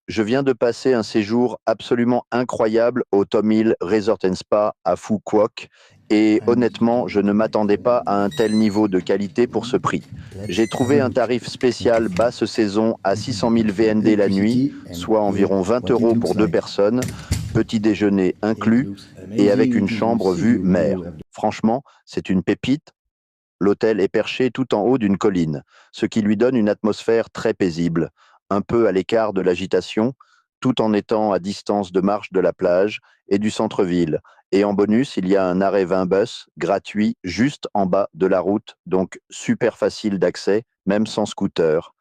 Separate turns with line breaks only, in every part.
Je viens de passer un séjour absolument incroyable au Tom Hill Resort and Spa à Phuquoc et honnêtement, je ne m'attendais pas à un tel niveau de qualité pour ce prix. J'ai trouvé un tarif spécial basse saison à 600 000 VND la nuit, soit environ 20 euros pour deux personnes, petit déjeuner inclus et avec une chambre vue mer. Franchement, c'est une pépite. L'hôtel est perché tout en haut d'une colline, ce qui lui donne une atmosphère très paisible, un peu à l'écart de l'agitation, tout en étant à distance de marche de la plage et du centre-ville. Et en bonus, il y a un arrêt 20 bus gratuit juste en bas de la route, donc super facile d'accès, même sans scooter.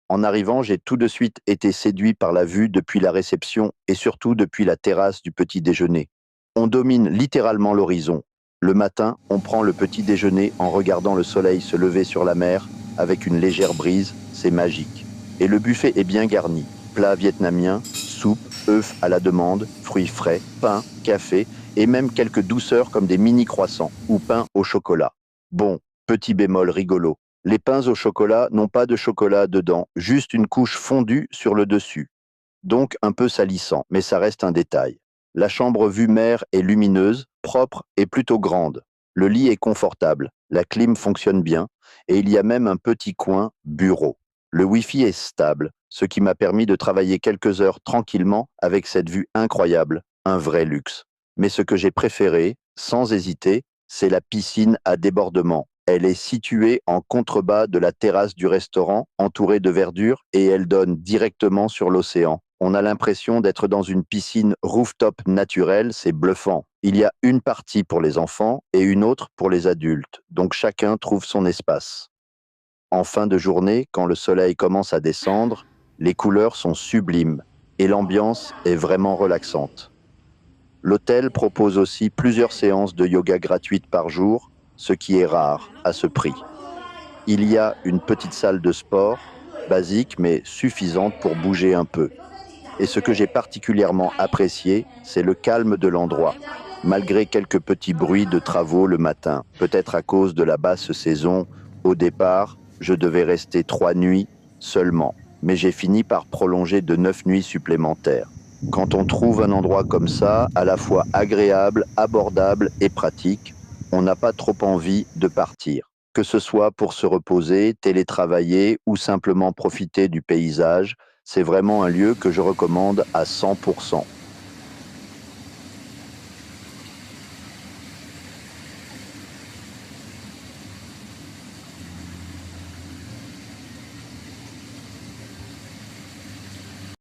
En arrivant, j'ai tout de suite été séduit par la vue depuis la réception et surtout depuis la terrasse du petit déjeuner. On domine littéralement l'horizon. Le matin, on prend le petit déjeuner en regardant le soleil se lever sur la mer avec une légère brise, c'est magique. Et le buffet est bien garni. Plats vietnamiens, soupe, œufs à la demande, fruits frais, pain, café et même quelques douceurs comme des mini croissants ou pain au chocolat. Bon, petit bémol rigolo. Les pains au chocolat n'ont pas de chocolat dedans, juste une couche fondue sur le dessus. Donc un peu salissant, mais ça reste un détail. La chambre vue mer est lumineuse, propre et plutôt grande. Le lit est confortable, la clim fonctionne bien, et il y a même un petit coin bureau. Le Wi-Fi est stable, ce qui m'a permis de travailler quelques heures tranquillement avec cette vue incroyable, un vrai luxe. Mais ce que j'ai préféré, sans hésiter, c'est la piscine à débordement. Elle est située en contrebas de la terrasse du restaurant, entourée de verdure, et elle donne directement sur l'océan. On a l'impression d'être dans une piscine rooftop naturelle, c'est bluffant. Il y a une partie pour les enfants et une autre pour les adultes, donc chacun trouve son espace. En fin de journée, quand le soleil commence à descendre, les couleurs sont sublimes et l'ambiance est vraiment relaxante. L'hôtel propose aussi plusieurs séances de yoga gratuites par jour, ce qui est rare à ce prix. Il y a une petite salle de sport, basique mais suffisante pour bouger un peu. Et ce que j'ai particulièrement apprécié, c'est le calme de l'endroit, malgré quelques petits bruits de travaux le matin, peut-être à cause de la basse saison. Au départ, je devais rester 3 nuits seulement, mais j'ai fini par prolonger de 9 nuits supplémentaires. Quand on trouve un endroit comme ça, à la fois agréable, abordable et pratique, on n'a pas trop envie de partir. Que ce soit pour se reposer, télétravailler ou simplement profiter du paysage, c'est vraiment un lieu que je recommande à 100%.